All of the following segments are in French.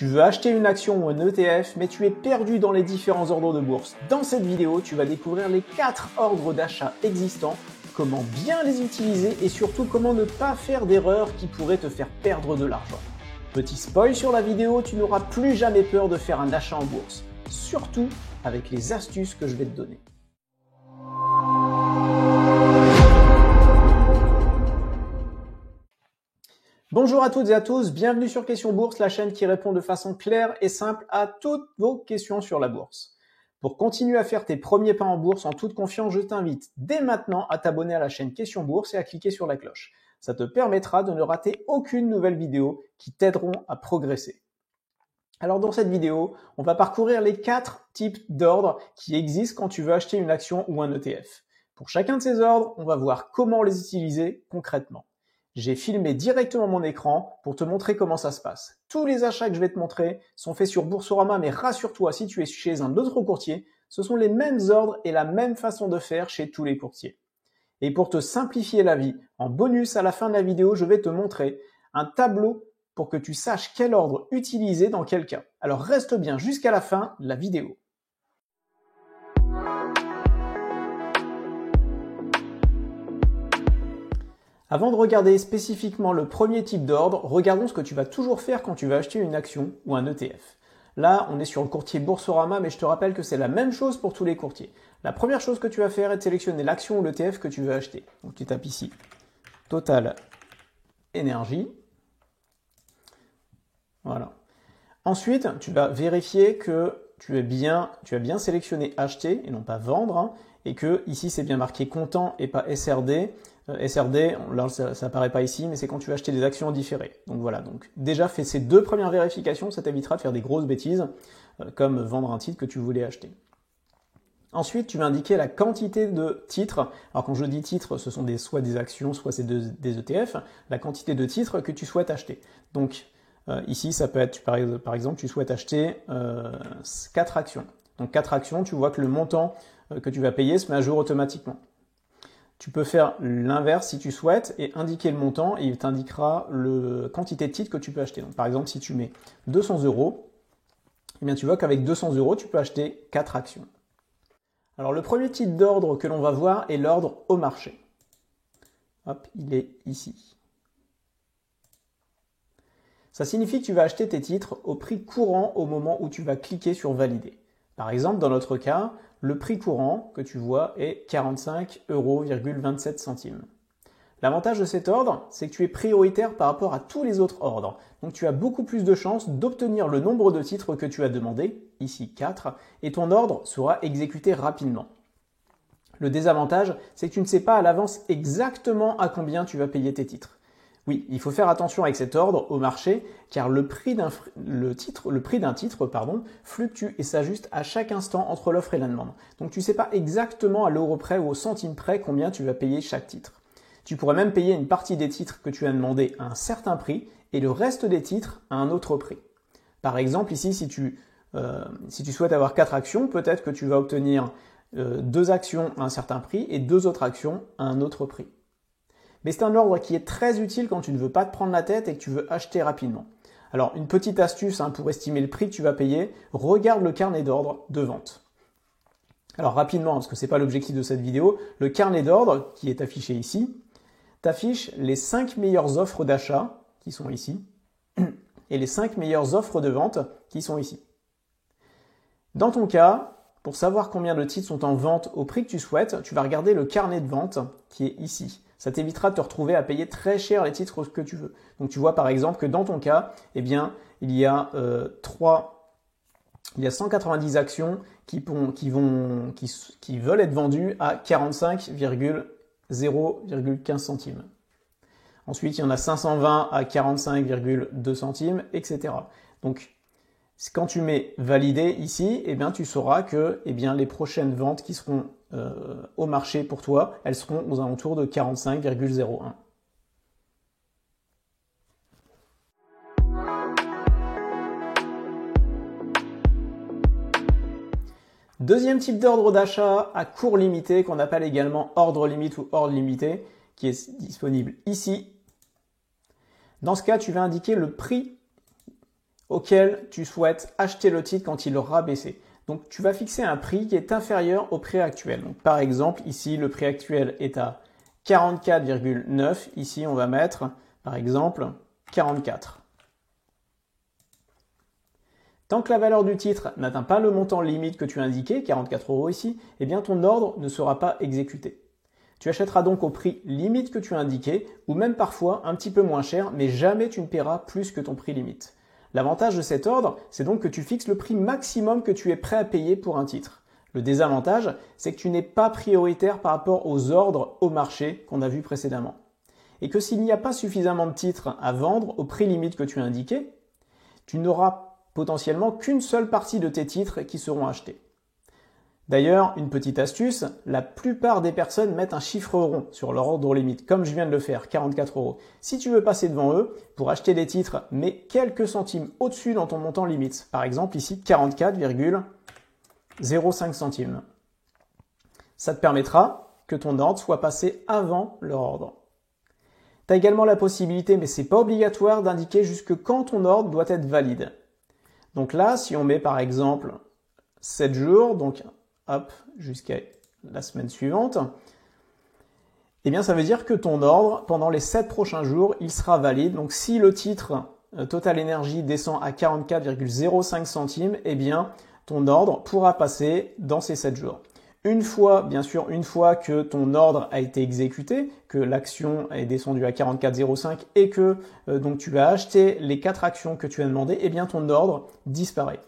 Tu veux acheter une action ou un ETF, mais tu es perdu dans les différents ordres de bourse. Dans cette vidéo, tu vas découvrir les 4 ordres d'achat existants, comment bien les utiliser et surtout comment ne pas faire d'erreurs qui pourraient te faire perdre de l'argent. Petit spoil sur la vidéo, tu n'auras plus jamais peur de faire un achat en bourse, surtout avec les astuces que je vais te donner. Bonjour à toutes et à tous, bienvenue sur Question Bourse, la chaîne qui répond de façon claire et simple à toutes vos questions sur la bourse. Pour continuer à faire tes premiers pas en bourse en toute confiance, je t'invite dès maintenant à t'abonner à la chaîne Question Bourse et à cliquer sur la cloche. Ça te permettra de ne rater aucune nouvelle vidéo qui t'aideront à progresser. Alors dans cette vidéo, on va parcourir les 4 types d'ordres qui existent quand tu veux acheter une action ou un ETF. Pour chacun de ces ordres, on va voir comment les utiliser concrètement. J'ai filmé directement mon écran pour te montrer comment ça se passe. Tous les achats que je vais te montrer sont faits sur Boursorama, mais rassure-toi, si tu es chez un autre courtier, ce sont les mêmes ordres et la même façon de faire chez tous les courtiers. Et pour te simplifier la vie, en bonus à la fin de la vidéo, je vais te montrer un tableau pour que tu saches quel ordre utiliser dans quel cas. Alors reste bien jusqu'à la fin de la vidéo. Avant de regarder spécifiquement le premier type d'ordre, regardons ce que tu vas toujours faire quand tu vas acheter une action ou un ETF. Là, on est sur le courtier Boursorama, mais je te rappelle que c'est la même chose pour tous les courtiers. La première chose que tu vas faire est de sélectionner l'action ou l'ETF que tu veux acheter. Donc tu tapes ici Total Énergie. Voilà. Ensuite, tu vas vérifier que tu as bien sélectionné acheter et non pas vendre, hein, et que ici c'est bien marqué comptant et pas SRD. SRD, là ça apparaît pas ici, mais c'est quand tu vas acheter des actions différées. Donc voilà, donc déjà fais ces 2 premières vérifications, ça t'évitera de faire des grosses bêtises, comme vendre un titre que tu voulais acheter. Ensuite, tu vas indiquer la quantité de titres. Alors quand je dis titres, ce sont soit des actions, soit c'est des ETF, la quantité de titres que tu souhaites acheter. Donc ici, ça peut être, par exemple, tu souhaites acheter 4 actions. Donc 4 actions, tu vois que le montant que tu vas payer se met à jour automatiquement. Tu peux faire l'inverse si tu souhaites et indiquer le montant et il t'indiquera la quantité de titres que tu peux acheter. Donc par exemple, si tu mets 200 €, eh bien tu vois qu'avec 200 €, tu peux acheter 4 actions. Alors le premier type d'ordre que l'on va voir est l'ordre au marché. Hop, il est ici. Ça signifie que tu vas acheter tes titres au prix courant au moment où tu vas cliquer sur valider. Par exemple, dans notre cas, le prix courant que tu vois est 45,27 €. L'avantage de cet ordre, c'est que tu es prioritaire par rapport à tous les autres ordres. Donc tu as beaucoup plus de chances d'obtenir le nombre de titres que tu as demandé, ici 4, et ton ordre sera exécuté rapidement. Le désavantage, c'est que tu ne sais pas à l'avance exactement à combien tu vas payer tes titres. Oui, il faut faire attention avec cet ordre au marché, car le prix d'un titre fluctue et s'ajuste à chaque instant entre l'offre et la demande. Donc tu ne sais pas exactement à l'euro près ou au centime près combien tu vas payer chaque titre. Tu pourrais même payer une partie des titres que tu as demandé à un certain prix et le reste des titres à un autre prix. Par exemple, ici, si tu souhaites avoir 4 actions, peut-être que tu vas obtenir 2 actions à un certain prix et 2 autres actions à un autre prix. Mais c'est un ordre qui est très utile quand tu ne veux pas te prendre la tête et que tu veux acheter rapidement. Alors, une petite astuce pour estimer le prix que tu vas payer, regarde le carnet d'ordre de vente. Alors rapidement, parce que ce n'est pas l'objectif de cette vidéo, le carnet d'ordre qui est affiché ici, t'affiche les 5 meilleures offres d'achat qui sont ici et les 5 meilleures offres de vente qui sont ici. Dans ton cas, pour savoir combien de titres sont en vente au prix que tu souhaites, tu vas regarder le carnet de vente qui est ici. Ça t'évitera de te retrouver à payer très cher les titres que tu veux. Donc tu vois par exemple que dans ton cas, eh bien, il y a 190 actions qui veulent être vendues à 45,0,15 centimes. Ensuite, il y en a 520 à 45,2 centimes, etc. Donc, quand tu mets valider ici, eh bien, tu sauras que les prochaines ventes qui seront au marché pour toi, elles seront aux alentours de 45,01. Deuxième type d'ordre d'achat à cours limité, qu'on appelle également ordre limite ou ordre limité, qui est disponible ici. Dans ce cas, tu vas indiquer le prix auquel tu souhaites acheter le titre quand il aura baissé. Donc tu vas fixer un prix qui est inférieur au prix actuel. Donc, par exemple, ici, le prix actuel est à 44,9. Ici, on va mettre, par exemple, 44. Tant que la valeur du titre n'atteint pas le montant limite que tu as indiqué, 44 € ici, eh bien ton ordre ne sera pas exécuté. Tu achèteras donc au prix limite que tu as indiqué, ou même parfois un petit peu moins cher, mais jamais tu ne paieras plus que ton prix limite. L'avantage de cet ordre, c'est donc que tu fixes le prix maximum que tu es prêt à payer pour un titre. Le désavantage, c'est que tu n'es pas prioritaire par rapport aux ordres au marché qu'on a vu précédemment. Et que s'il n'y a pas suffisamment de titres à vendre au prix limite que tu as indiqué, tu n'auras potentiellement qu'une seule partie de tes titres qui seront achetés. D'ailleurs, une petite astuce, la plupart des personnes mettent un chiffre rond sur leur ordre limite, comme je viens de le faire, 44 €. Si tu veux passer devant eux, pour acheter des titres, mets quelques centimes au-dessus dans ton montant limite. Par exemple, ici, 44,05 centimes. Ça te permettra que ton ordre soit passé avant leur ordre. Tu as également la possibilité, mais ce n'est pas obligatoire, d'indiquer jusque quand ton ordre doit être valide. Donc là, si on met par exemple 7 jours, donc hop, jusqu'à la semaine suivante, eh bien ça veut dire que ton ordre, pendant les 7 prochains jours, il sera valide. Donc si le titre Total Energy descend à 44,05 centimes, eh bien ton ordre pourra passer dans ces 7 jours. Une fois que ton ordre a été exécuté, que l'action est descendue à 44,05 et que donc tu as acheté les 4 actions que tu as demandées, eh bien ton ordre disparaît.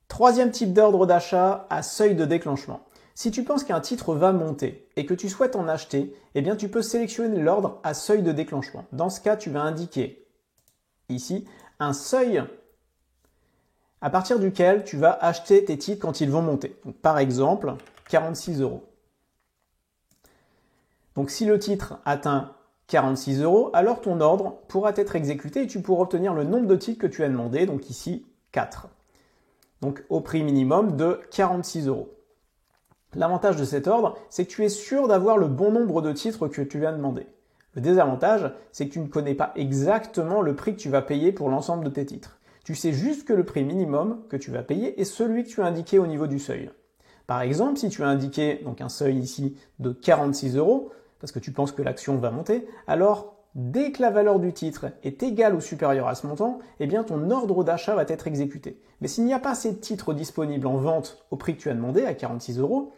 Troisième type d'ordre d'achat à seuil de déclenchement. Si tu penses qu'un titre va monter et que tu souhaites en acheter, eh bien tu peux sélectionner l'ordre à seuil de déclenchement. Dans ce cas, tu vas indiquer ici un seuil à partir duquel tu vas acheter tes titres quand ils vont monter. Donc, par exemple, 46 €. Donc si le titre atteint 46 €, alors ton ordre pourra être exécuté et tu pourras obtenir le nombre de titres que tu as demandé, donc ici 4. Donc au prix minimum de 46 €. L'avantage de cet ordre, c'est que tu es sûr d'avoir le bon nombre de titres que tu as demandé. Le désavantage, c'est que tu ne connais pas exactement le prix que tu vas payer pour l'ensemble de tes titres. Tu sais juste que le prix minimum que tu vas payer est celui que tu as indiqué au niveau du seuil. Par exemple, si tu as indiqué donc un seuil ici de 46 €, parce que tu penses que l'action va monter, alors dès que la valeur du titre est égale ou supérieure à ce montant, eh bien ton ordre d'achat va être exécuté. Mais s'il n'y a pas assez de titres disponibles en vente au prix que tu as demandé, à 46 €,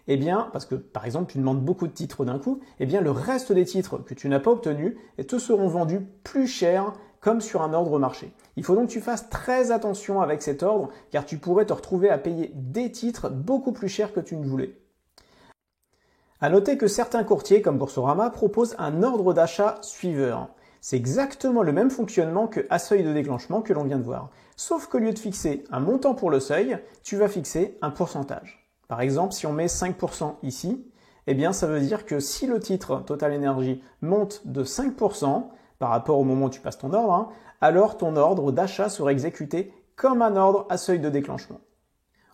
eh bien, parce que par exemple tu demandes beaucoup de titres d'un coup, eh bien le reste des titres que tu n'as pas obtenus te seront vendus plus cher comme sur un ordre marché. Il faut donc que tu fasses très attention avec cet ordre car tu pourrais te retrouver à payer des titres beaucoup plus chers que tu ne voulais. À noter que certains courtiers comme Boursorama proposent un ordre d'achat suiveur. C'est exactement le même fonctionnement que à seuil de déclenchement que l'on vient de voir. Sauf qu'au lieu de fixer un montant pour le seuil, tu vas fixer un pourcentage. Par exemple, si on met 5% ici, eh bien ça veut dire que si le titre Total Energy monte de 5% par rapport au moment où tu passes ton ordre, alors ton ordre d'achat sera exécuté comme un ordre à seuil de déclenchement.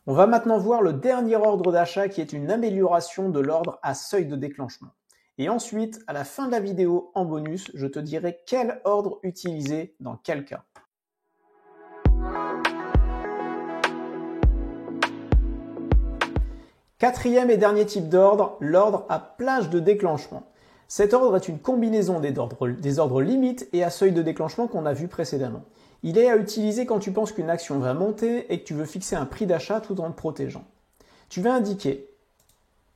On va maintenant voir le dernier ordre d'achat qui est une amélioration de l'ordre à seuil de déclenchement. Et ensuite, à la fin de la vidéo en bonus, je te dirai quel ordre utiliser dans quel cas. Quatrième et dernier type d'ordre, l'ordre à plage de déclenchement. Cet ordre est une combinaison des ordres limites et à seuil de déclenchement qu'on a vu précédemment. Il est à utiliser quand tu penses qu'une action va monter et que tu veux fixer un prix d'achat tout en te protégeant. Tu vas indiquer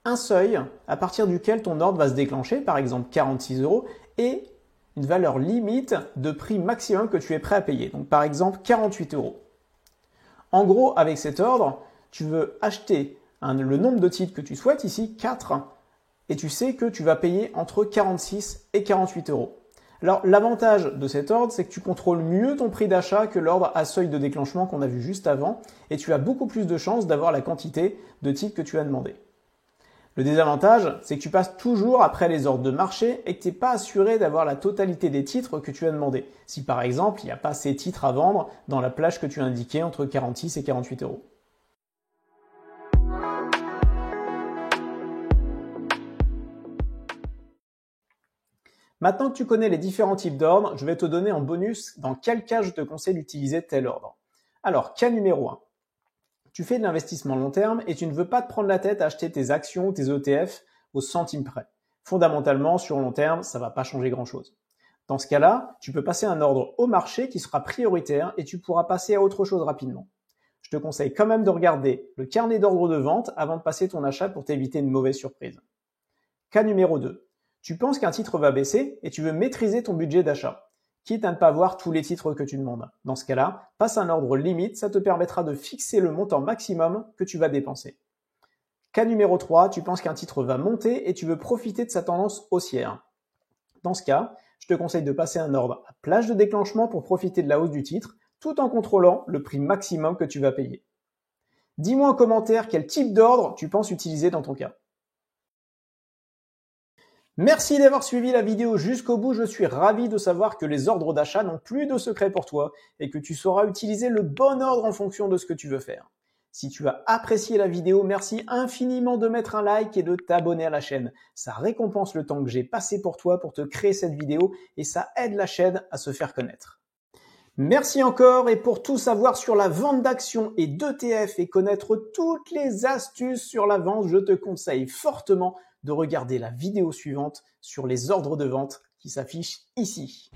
un seuil à partir duquel ton ordre va se déclencher, par exemple 46 €, et une valeur limite de prix maximum que tu es prêt à payer, donc par exemple 48 €. En gros, avec cet ordre, tu veux acheter le nombre de titres que tu souhaites, ici 4, et tu sais que tu vas payer entre 46 et 48 €. Alors l'avantage de cet ordre, c'est que tu contrôles mieux ton prix d'achat que l'ordre à seuil de déclenchement qu'on a vu juste avant, et tu as beaucoup plus de chances d'avoir la quantité de titres que tu as demandé. Le désavantage, c'est que tu passes toujours après les ordres de marché et que tu n'es pas assuré d'avoir la totalité des titres que tu as demandé. Si par exemple, il n'y a pas ces titres à vendre dans la plage que tu as indiquée entre 46 et 48 €. Maintenant que tu connais les différents types d'ordres, je vais te donner en bonus dans quel cas je te conseille d'utiliser tel ordre. Alors, cas numéro 1. Tu fais de l'investissement long terme et tu ne veux pas te prendre la tête à acheter tes actions ou tes ETF au centime près. Fondamentalement, sur long terme, ça ne va pas changer grand-chose. Dans ce cas-là, tu peux passer un ordre au marché qui sera prioritaire et tu pourras passer à autre chose rapidement. Je te conseille quand même de regarder le carnet d'ordre de vente avant de passer ton achat pour t'éviter une mauvaise surprise. Cas numéro 2. Tu penses qu'un titre va baisser et tu veux maîtriser ton budget d'achat, quitte à ne pas voir tous les titres que tu demandes. Dans ce cas-là, passe un ordre limite, ça te permettra de fixer le montant maximum que tu vas dépenser. Cas numéro 3, tu penses qu'un titre va monter et tu veux profiter de sa tendance haussière. Dans ce cas, je te conseille de passer un ordre à plage de déclenchement pour profiter de la hausse du titre, tout en contrôlant le prix maximum que tu vas payer. Dis-moi en commentaire quel type d'ordre tu penses utiliser dans ton cas. Merci d'avoir suivi la vidéo jusqu'au bout, je suis ravi de savoir que les ordres d'achat n'ont plus de secret pour toi et que tu sauras utiliser le bon ordre en fonction de ce que tu veux faire. Si tu as apprécié la vidéo, merci infiniment de mettre un like et de t'abonner à la chaîne. Ça récompense le temps que j'ai passé pour toi pour te créer cette vidéo et ça aide la chaîne à se faire connaître. Merci encore et pour tout savoir sur la vente d'actions et d'ETF et connaître toutes les astuces sur la vente, je te conseille fortement de regarder la vidéo suivante sur les ordres de vente qui s'affichent ici.